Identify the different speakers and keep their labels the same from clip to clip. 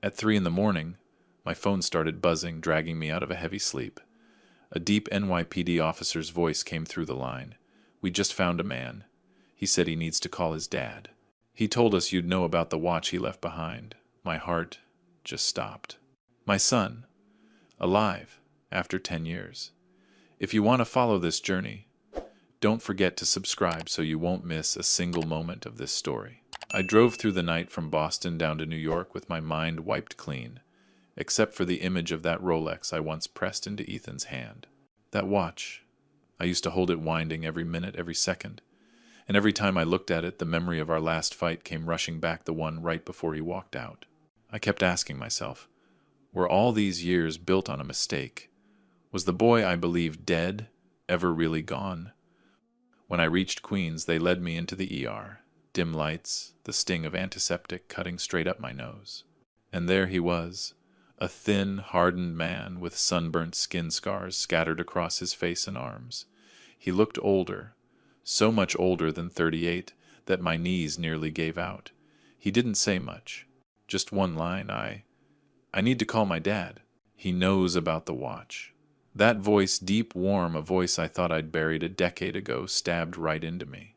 Speaker 1: At 3 in the morning, my phone started buzzing, dragging me out of a heavy sleep. A deep NYPD officer's voice came through the line. "We just found a man. He said he needs to call his dad. He told us you'd know about the watch he left behind." My heart just stopped. My son, alive, after 10 years. If you want to follow this journey, don't forget to subscribe so you won't miss a single moment of this story. I drove through the night from Boston down to New York with my mind wiped clean, except for the image of that Rolex I once pressed into Ethan's hand. That watch. I used to hold it winding every minute, every second. And every time I looked at it, the memory of our last fight came rushing back, the one right before he walked out. I kept asking myself, were all these years built on a mistake? Was the boy I believed dead ever really gone? When I reached Queens, they led me into the ER. Dim lights, the sting of antiseptic cutting straight up my nose. And there he was, a thin, hardened man with sunburnt skin scars scattered across his face and arms. He looked older, so much older than 38 that my knees nearly gave out. He didn't say much, just one line, I need to call my dad. He knows about the watch. That voice, deep, warm, a voice I thought I'd buried a decade ago, stabbed right into me.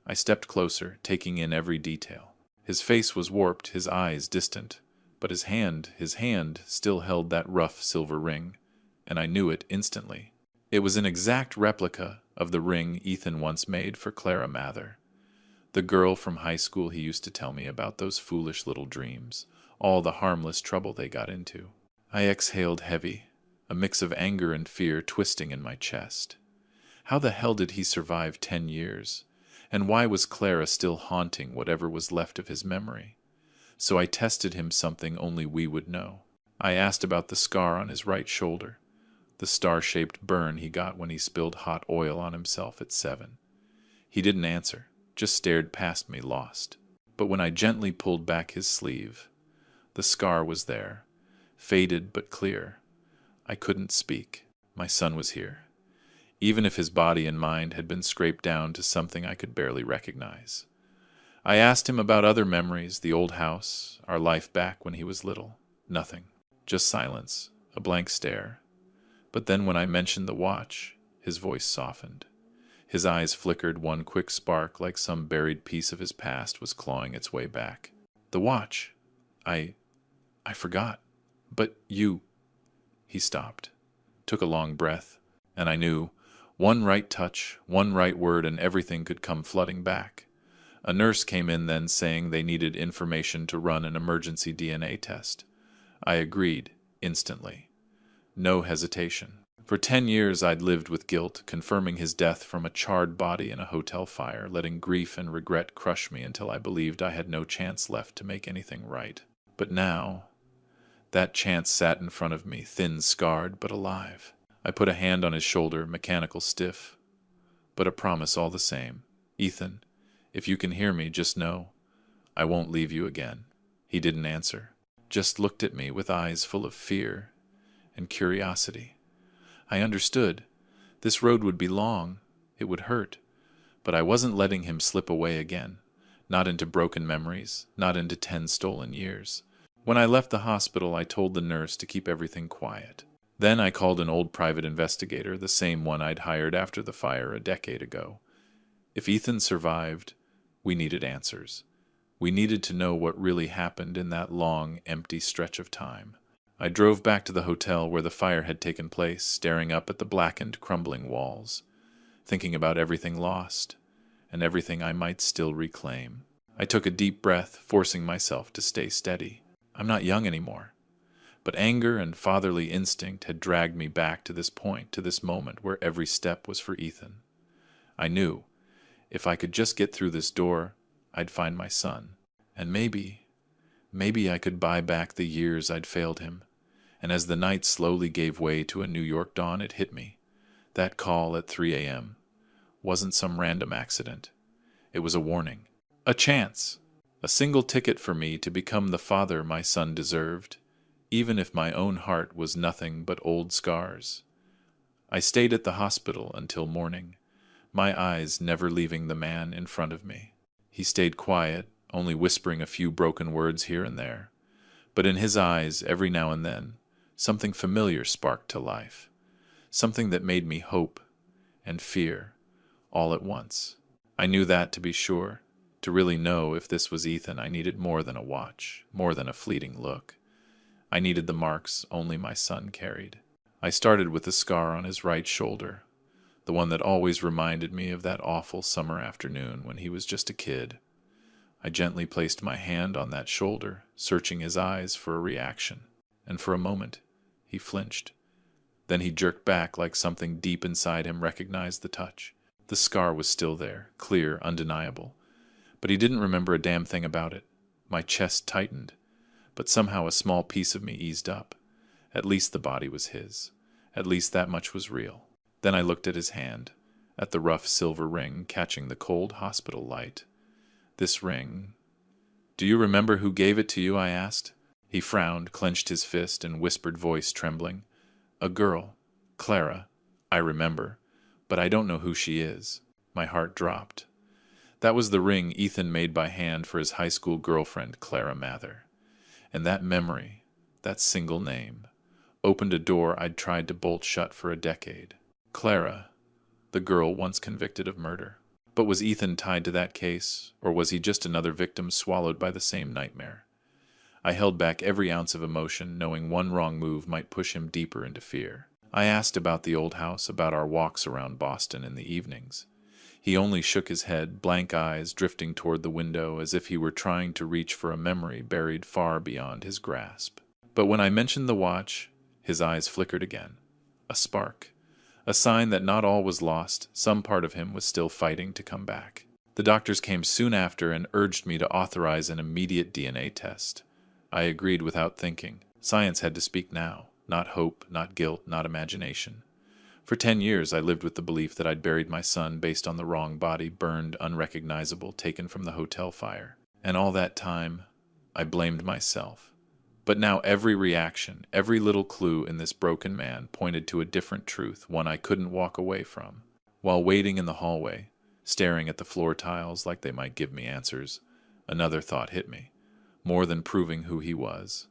Speaker 1: I stepped closer, taking in every detail. His face was warped, his eyes distant, but his hand still held that rough silver ring, and I knew it instantly. It was an exact replica of the ring Ethan once made for Clara Mather, the girl from high school he used to tell me about, those foolish little dreams, all the harmless trouble they got into. I exhaled heavy, a mix of anger and fear twisting in my chest. How the hell did he survive 10 years? And why was Clara still haunting whatever was left of his memory? So I tested him something only we would know. I asked about the scar on his right shoulder, the star-shaped burn he got when he spilled hot oil on himself at 7. He didn't answer, just stared past me, lost. But when I gently pulled back his sleeve, the scar was there, faded but clear. I couldn't speak. My son was here, even if his body and mind had been scraped down to something I could barely recognize. I asked him about other memories, the old house, our life back when he was little. Nothing. Just silence, a blank stare. But then when I mentioned the watch, his voice softened. His eyes flickered one quick spark, like some buried piece of his past was clawing its way back. The watch. I forgot. But you... He stopped, took a long breath, and I knew, one right touch, one right word, and everything could come flooding back. A nurse came in then saying they needed information to run an emergency DNA test. I agreed, instantly. No hesitation. For 10 years I'd lived with guilt, confirming his death from a charred body in a hotel fire, letting grief and regret crush me until I believed I had no chance left to make anything right. But now, that chance sat in front of me, thin, scarred, but alive. I put a hand on his shoulder, mechanical, stiff, but a promise all the same. "Ethan, if you can hear me, just know, I won't leave you again." He didn't answer, just looked at me with eyes full of fear and curiosity. I understood. This road would be long, it would hurt, but I wasn't letting him slip away again, not into broken memories, not into 10 stolen years. When I left the hospital, I told the nurse to keep everything quiet. Then I called an old private investigator, the same one I'd hired after the fire a decade ago. If Ethan survived, we needed answers. We needed to know what really happened in that long, empty stretch of time. I drove back to the hotel where the fire had taken place, staring up at the blackened, crumbling walls, thinking about everything lost and everything I might still reclaim. I took a deep breath, forcing myself to stay steady. I'm not young anymore, but anger and fatherly instinct had dragged me back to this point, to this moment where every step was for Ethan. I knew, if I could just get through this door, I'd find my son. And maybe I could buy back the years I'd failed him. And as the night slowly gave way to a New York dawn, it hit me. That call at 3 a.m. wasn't some random accident. It was a warning. A chance. A single ticket for me to become the father my son deserved, even if my own heart was nothing but old scars. I stayed at the hospital until morning, my eyes never leaving the man in front of me. He stayed quiet, only whispering a few broken words here and there, But in his eyes, every now and then, something familiar sparked to life, something that made me hope and fear all at once. I knew that, to be sure. To really know if this was Ethan, I needed more than a watch, more than a fleeting look. I needed the marks only my son carried. I started with the scar on his right shoulder, the one that always reminded me of that awful summer afternoon when he was just a kid. I gently placed my hand on that shoulder, searching his eyes for a reaction, and for a moment he flinched. Then he jerked back like something deep inside him recognized the touch. The scar was still there, clear, undeniable, but he didn't remember a damn thing about it. My chest tightened, but somehow a small piece of me eased up. At least the body was his. At least that much was real. Then I looked at his hand, at the rough silver ring catching the cold hospital light. This ring... "Do you remember who gave it to you?" I asked. He frowned, clenched his fist, and whispered, voice trembling. "A girl. Clara. I remember. But I don't know who she is." My heart dropped. That was the ring Ethan made by hand for his high school girlfriend, Clara Mather. And that memory, that single name, opened a door I'd tried to bolt shut for a decade. Clara, the girl once convicted of murder. But was Ethan tied to that case, or was he just another victim swallowed by the same nightmare? I held back every ounce of emotion, knowing one wrong move might push him deeper into fear. I asked about the old house, about our walks around Boston in the evenings. He only shook his head, blank eyes drifting toward the window as if he were trying to reach for a memory buried far beyond his grasp. But when I mentioned the watch, his eyes flickered again. A spark. A sign that not all was lost, some part of him was still fighting to come back. The doctors came soon after and urged me to authorize an immediate DNA test. I agreed without thinking. Science had to speak now. Not hope, not guilt, not imagination. For 10 years I lived with the belief that I'd buried my son based on the wrong body, burned, unrecognizable, taken from the hotel fire. And all that time, I blamed myself. But now every reaction, every little clue in this broken man pointed to a different truth, one I couldn't walk away from. While waiting in the hallway, staring at the floor tiles like they might give me answers, another thought hit me. More than proving who he was,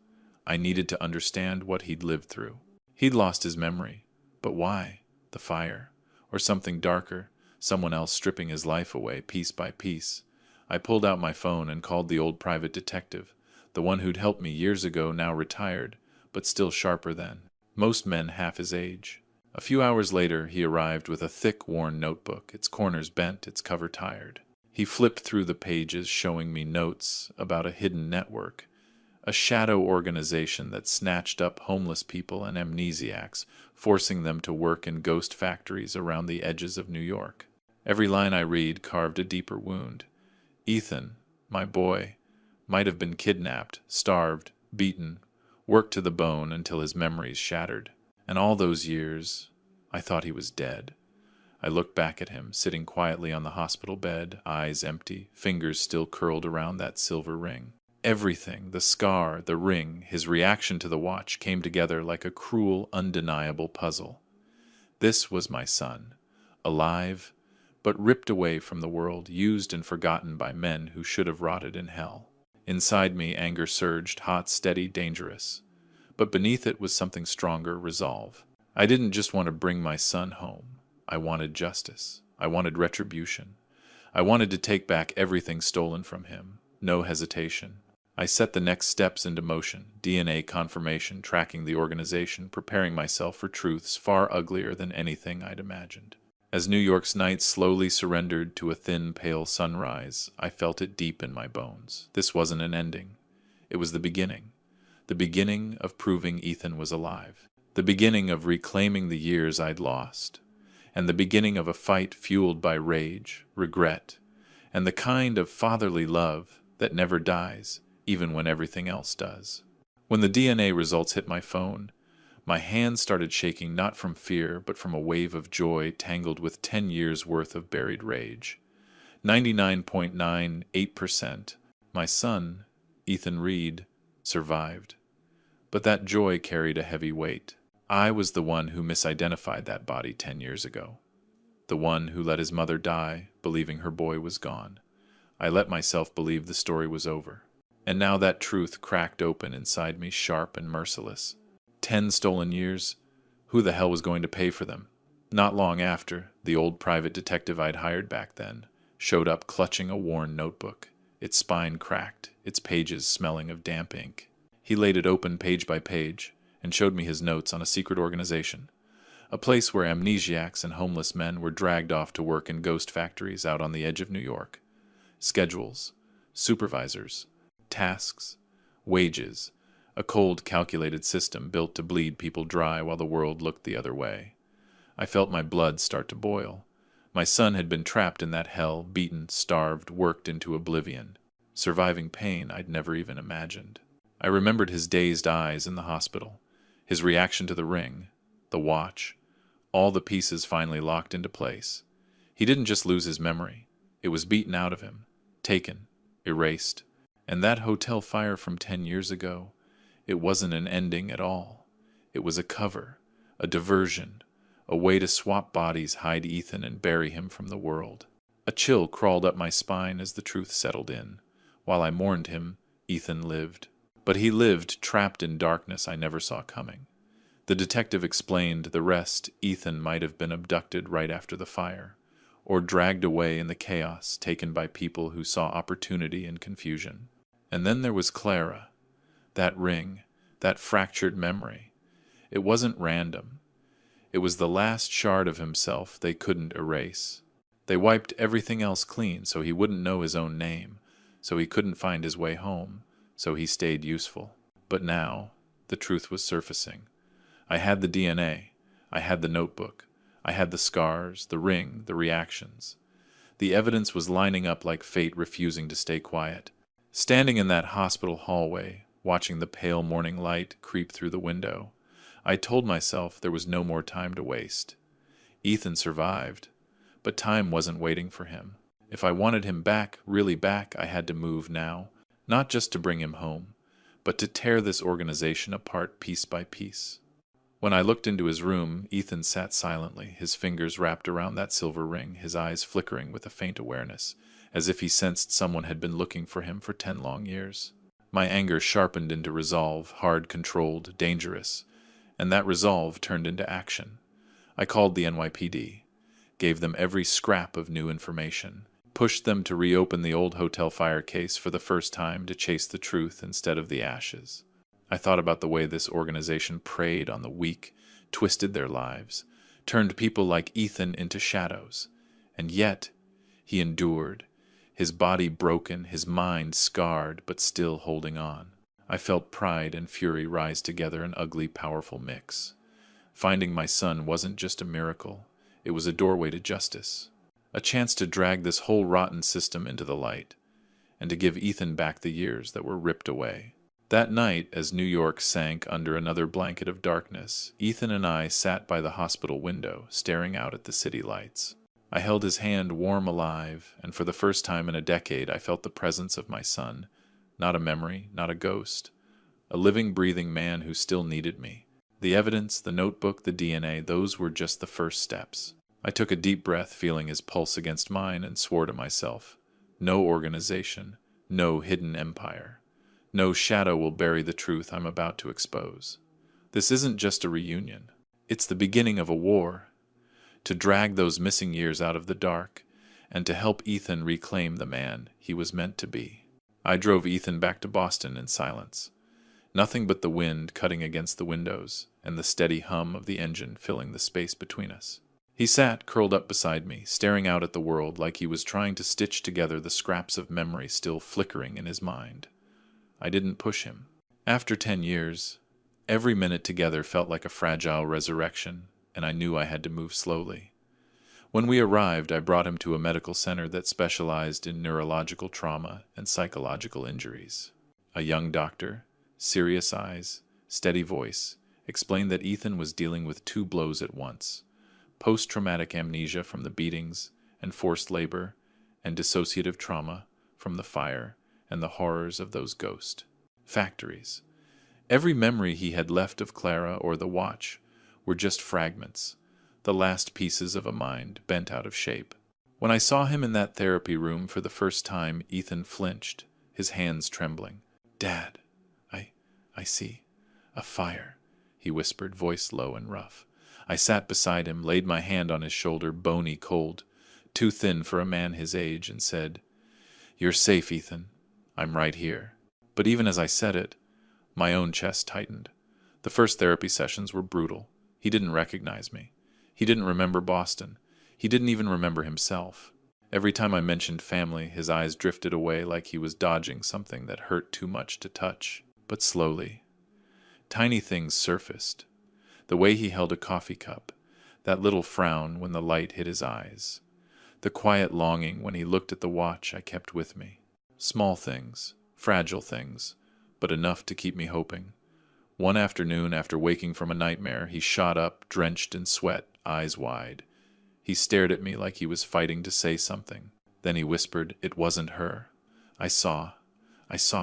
Speaker 1: I needed to understand what he'd lived through. He'd lost his memory. But why? The fire. Or something darker, someone else stripping his life away piece by piece. I pulled out my phone and called the old private detective, the one who'd helped me years ago, now retired, but still sharper than. Most men half his age. A few hours later, he arrived with a thick, worn notebook, its corners bent, its cover tired. He flipped through the pages, showing me notes about a hidden network, a shadow organization that snatched up homeless people and amnesiacs, forcing them to work in ghost factories around the edges of New York. Every line I read carved a deeper wound. Ethan, my boy, might have been kidnapped, starved, beaten, worked to the bone until his memories shattered. And all those years, I thought he was dead. I looked back at him, sitting quietly on the hospital bed, eyes empty, fingers still curled around that silver ring. Everything, the scar, the ring, his reaction to the watch, came together like a cruel, undeniable puzzle. This was my son, alive, but ripped away from the world, used and forgotten by men who should have rotted in hell. Inside me, anger surged, hot, steady, dangerous. But beneath it was something stronger, resolve. I didn't just want to bring my son home. I wanted justice. I wanted retribution. I wanted to take back everything stolen from him. No hesitation. I set the next steps into motion, DNA confirmation, tracking the organization, preparing myself for truths far uglier than anything I'd imagined. As New York's night slowly surrendered to a thin, pale sunrise, I felt it deep in my bones. This wasn't an ending. It was the beginning of proving Ethan was alive, the beginning of reclaiming the years I'd lost, and the beginning of a fight fueled by rage, regret, and the kind of fatherly love that never dies, even when everything else does. When the DNA results hit my phone, my hands started shaking not from fear, but from a wave of joy tangled with 10 years' worth of buried rage. 99.98%. My son, Ethan Reed, survived. But that joy carried a heavy weight. I was the one who misidentified that body 10 years ago. The one who let his mother die, believing her boy was gone. I let myself believe the story was over. And now that truth cracked open inside me, sharp and merciless. 10 stolen years? Who the hell was going to pay for them? Not long after, the old private detective I'd hired back then showed up clutching a worn notebook, its spine cracked, its pages smelling of damp ink. He laid it open page by page and showed me his notes on a secret organization, a place where amnesiacs and homeless men were dragged off to work in ghost factories out on the edge of New York. Schedules, supervisors, tasks, wages, a cold, calculated system built to bleed people dry while the world looked the other way. I felt my blood start to boil. My son had been trapped in that hell, beaten, starved, worked into oblivion, surviving pain I'd never even imagined. I remembered his dazed eyes in the hospital, his reaction to the ring, the watch, all the pieces finally locked into place. He didn't just lose his memory. It was beaten out of him, taken, erased. And that hotel fire from 10 years ago, it wasn't an ending at all. It was a cover, a diversion, a way to swap bodies, hide Ethan, and bury him from the world. A chill crawled up my spine as the truth settled in. While I mourned him, Ethan lived. But he lived trapped in darkness I never saw coming. The detective explained the rest. Ethan might have been abducted right after the fire, or dragged away in the chaos, taken by people who saw opportunity in confusion. And then there was Clara. That ring, that fractured memory. It wasn't random. It was the last shard of himself they couldn't erase. They wiped everything else clean so he wouldn't know his own name, so he couldn't find his way home, so he stayed useful. But now, the truth was surfacing. I had the DNA. I had the notebook. I had the scars, the ring, the reactions. The evidence was lining up like fate refusing to stay quiet. Standing in that hospital hallway, watching the pale morning light creep through the window, I told myself there was no more time to waste. Ethan survived, but time wasn't waiting for him. If I wanted him back, really back, I had to move now, not just to bring him home, but to tear this organization apart piece by piece. When I looked into his room, Ethan sat silently, his fingers wrapped around that silver ring, his eyes flickering with a faint awareness, as if he sensed someone had been looking for him for 10 long years. My anger sharpened into resolve, hard, controlled, dangerous, and that resolve turned into action. I called the NYPD, gave them every scrap of new information, pushed them to reopen the old hotel fire case for the first time to chase the truth instead of the ashes. I thought about the way this organization preyed on the weak, twisted their lives, turned people like Ethan into shadows. And yet, he endured, his body broken, his mind scarred, but still holding on. I felt pride and fury rise together, an ugly, powerful mix. Finding my son wasn't just a miracle, it was a doorway to justice, a chance to drag this whole rotten system into the light, and to give Ethan back the years that were ripped away. That night, as New York sank under another blanket of darkness, Ethan and I sat by the hospital window, staring out at the city lights. I held his hand warm, alive, and for the first time in a decade I felt the presence of my son. Not a memory, not a ghost. A living, breathing man who still needed me. The evidence, the notebook, the DNA, those were just the first steps. I took a deep breath, feeling his pulse against mine, and swore to myself, no organization, no hidden empire. No shadow will bury the truth I'm about to expose. This isn't just a reunion. It's the beginning of a war. To drag those missing years out of the dark, and to help Ethan reclaim the man he was meant to be. I drove Ethan back to Boston in silence. Nothing but the wind cutting against the windows, and the steady hum of the engine filling the space between us. He sat curled up beside me, staring out at the world like he was trying to stitch together the scraps of memory still flickering in his mind. I didn't push him. After 10 years, every minute together felt like a fragile resurrection, and I knew I had to move slowly. When we arrived, I brought him to a medical center that specialized in neurological trauma and psychological injuries. A young doctor, serious eyes, steady voice, explained that Ethan was dealing with 2 blows at once: post-traumatic amnesia from the beatings and forced labor, and dissociative trauma from the fire and the horrors of those ghost factories. Every memory he had left of Clara or the watch were just fragments, the last pieces of a mind bent out of shape. When I saw him in that therapy room for the first time, Ethan flinched, his hands trembling. Dad, I, I see. A fire, he whispered, voice low and rough. I sat beside him, laid my hand on his shoulder, bony cold, too thin for a man his age, and said, "You're safe, Ethan. I'm right here." But even as I said it, my own chest tightened. The first therapy sessions were brutal. He didn't recognize me. He didn't remember Boston. He didn't even remember himself. Every time I mentioned family, his eyes drifted away like he was dodging something that hurt too much to touch. But slowly, tiny things surfaced. The way he held a coffee cup, that little frown when the light hit his eyes, the quiet longing when he looked at the watch I kept with me. Small things, fragile things, but enough to keep me hoping. One afternoon, after waking from a nightmare, he shot up, drenched in sweat, eyes wide. He stared at me like he was fighting to say something. Then he whispered, "It wasn't her." I saw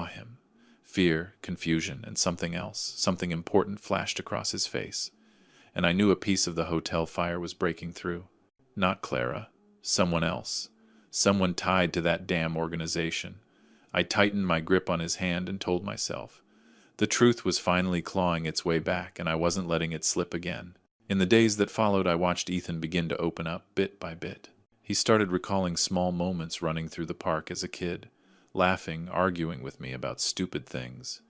Speaker 1: him. Fear, confusion, and something else, something important flashed across his face. And I knew a piece of the hotel fire was breaking through. Not Clara. Someone else. Someone tied to that damn organization. I tightened my grip on his hand and told myself. The truth was finally clawing its way back, and I wasn't letting it slip again. In the days that followed, I watched Ethan begin to open up, bit by bit. He started recalling small moments running through the park as a kid, laughing, arguing with me about stupid things.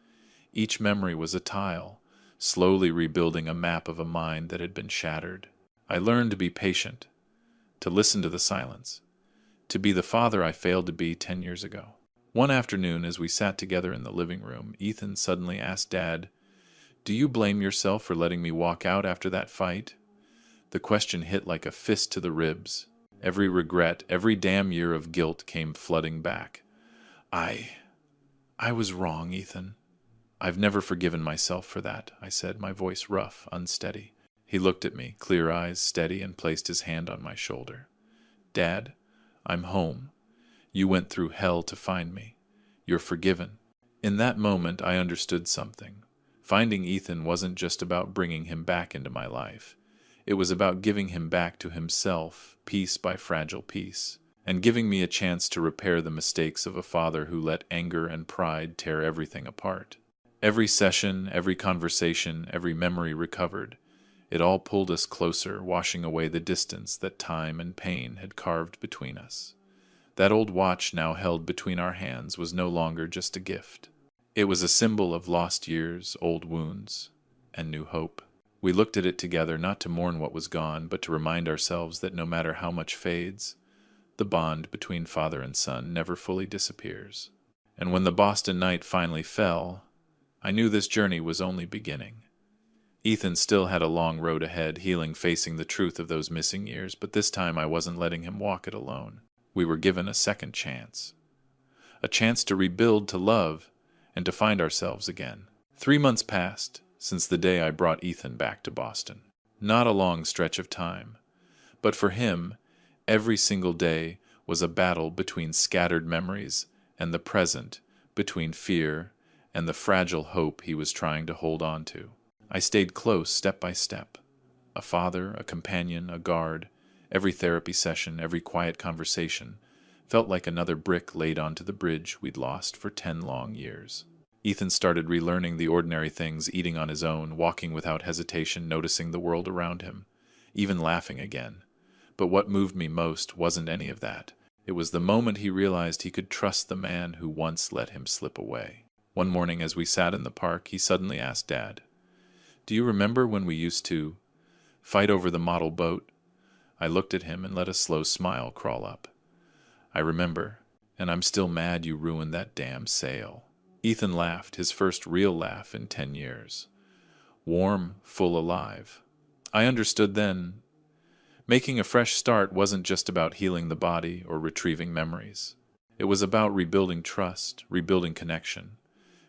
Speaker 1: Each memory was a tile, slowly rebuilding a map of a mind that had been shattered. I learned to be patient, to listen to the silence, to be the father I failed to be 10 years ago. One afternoon, as we sat together in the living room, Ethan suddenly asked Dad, "Do you blame yourself for letting me walk out after that fight?" The question hit like a fist to the ribs. Every regret, every damn year of guilt came flooding back. I was wrong, Ethan. I've never forgiven myself for that, I said, my voice rough, unsteady. He looked at me, clear eyes, steady, and placed his hand on my shoulder. "Dad, I'm home. You went through hell to find me. You're forgiven." In that moment, I understood something. Finding Ethan wasn't just about bringing him back into my life. It was about giving him back to himself, piece by fragile piece, and giving me a chance to repair the mistakes of a father who let anger and pride tear everything apart. Every session, every conversation, every memory recovered. It all pulled us closer, washing away the distance that time and pain had carved between us. That old watch now held between our hands was no longer just a gift. It was a symbol of lost years, old wounds, and new hope. We looked at it together not to mourn what was gone, but to remind ourselves that no matter how much fades, the bond between father and son never fully disappears. And when the Boston night finally fell, I knew this journey was only beginning. Ethan still had a long road ahead, healing, facing the truth of those missing years, but this time I wasn't letting him walk it alone. We were given a second chance. A chance to rebuild, to love, and to find ourselves again. 3 months passed since the day I brought Ethan back to Boston. Not a long stretch of time, but for him, every single day was a battle between scattered memories and the present, between fear and the fragile hope he was trying to hold on to. I stayed close step by step. A father, a companion, a guard. Every therapy session, every quiet conversation felt like another brick laid onto the bridge we'd lost for 10 long years. Ethan started relearning the ordinary things, eating on his own, walking without hesitation, noticing the world around him, even laughing again. But what moved me most wasn't any of that. It was the moment he realized he could trust the man who once let him slip away. One morning as we sat in the park, he suddenly asked Dad, "Do you remember when we used to fight over the model boat?" I looked at him and let a slow smile crawl up. "I remember, and I'm still mad you ruined that damn sail." Ethan laughed, his first real laugh in 10 years. Warm, full, alive. I understood then. Making a fresh start wasn't just about healing the body or retrieving memories. It was about rebuilding trust, rebuilding connection,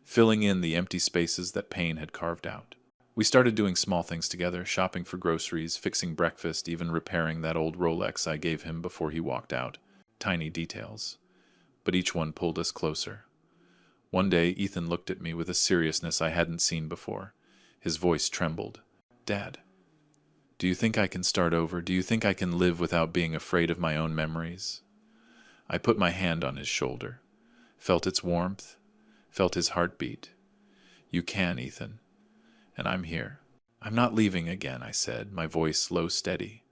Speaker 1: filling in the empty spaces that pain had carved out. We started doing small things together, shopping for groceries, fixing breakfast, even repairing that old Rolex I gave him before he walked out. Tiny details. But each one pulled us closer. One day, Ethan looked at me with a seriousness I hadn't seen before. His voice trembled. "Dad, do you think I can start over? Do you think I can live without being afraid of my own memories?" I put my hand on his shoulder, felt its warmth, felt his heartbeat. "You can, Ethan. And I'm here." "I'm not leaving again," I said, my voice low steady.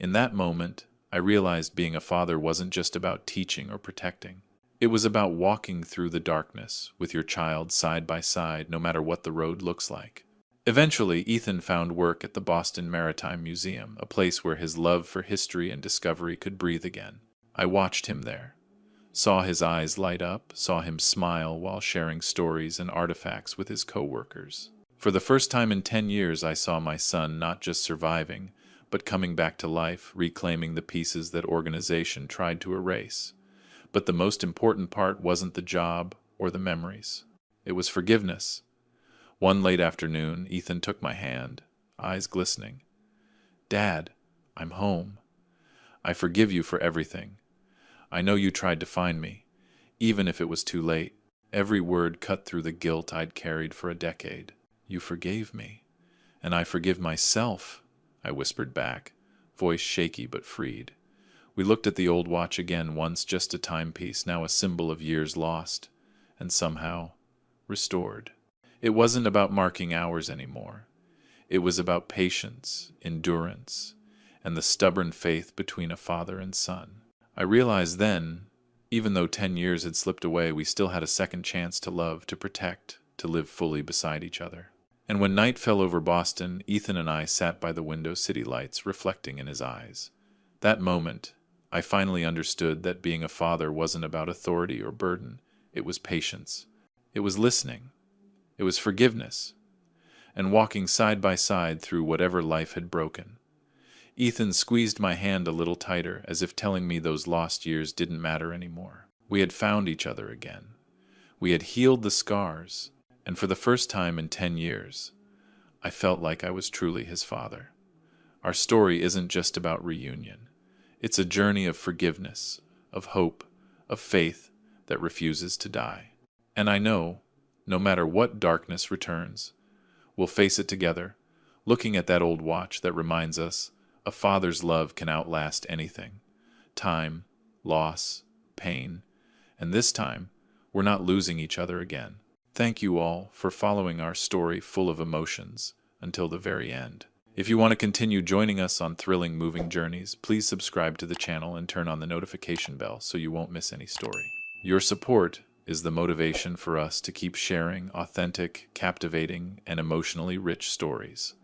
Speaker 1: In that moment, I realized being a father wasn't just about teaching or protecting. It was about walking through the darkness with your child side by side, no matter what the road looks like. Eventually, Ethan found work at the Boston Maritime Museum, a place where his love for history and discovery could breathe again. I watched him there, saw his eyes light up, saw him smile while sharing stories and artifacts with his coworkers. For the first time in 10 years, I saw my son not just surviving, but coming back to life, reclaiming the pieces that organization tried to erase. But the most important part wasn't the job or the memories. It was forgiveness. One late afternoon, Ethan took my hand, eyes glistening. "Dad, I'm home. I forgive you for everything. I know you tried to find me, even if it was too late." Every word cut through the guilt I'd carried for a decade. "You forgave me, and I forgive myself," I whispered back, voice shaky but freed. We looked at the old watch again, once just a timepiece, now a symbol of years lost, and somehow restored. It wasn't about marking hours anymore. It was about patience, endurance, and the stubborn faith between a father and son. I realized then, even though 10 years had slipped away, we still had a second chance to love, to protect, to live fully beside each other. And when night fell over Boston, Ethan and I sat by the window city lights, reflecting in his eyes. That moment, I finally understood that being a father wasn't about authority or burden. It was patience. It was listening. It was forgiveness. And walking side by side through whatever life had broken. Ethan squeezed my hand a little tighter, as if telling me those lost years didn't matter anymore. We had found each other again. We had healed the scars, and for the first time in 10 years, I felt like I was truly his father. Our story isn't just about reunion. It's a journey of forgiveness, of hope, of faith that refuses to die. And I know, no matter what darkness returns, we'll face it together, looking at that old watch that reminds us a father's love can outlast anything. Time, loss, pain, and this time, we're not losing each other again. Thank you all for following our story full of emotions until the very end. If you want to continue joining us on thrilling, moving journeys, please subscribe to the channel and turn on the notification bell so you won't miss any story. Your support is the motivation for us to keep sharing authentic, captivating, and emotionally rich stories.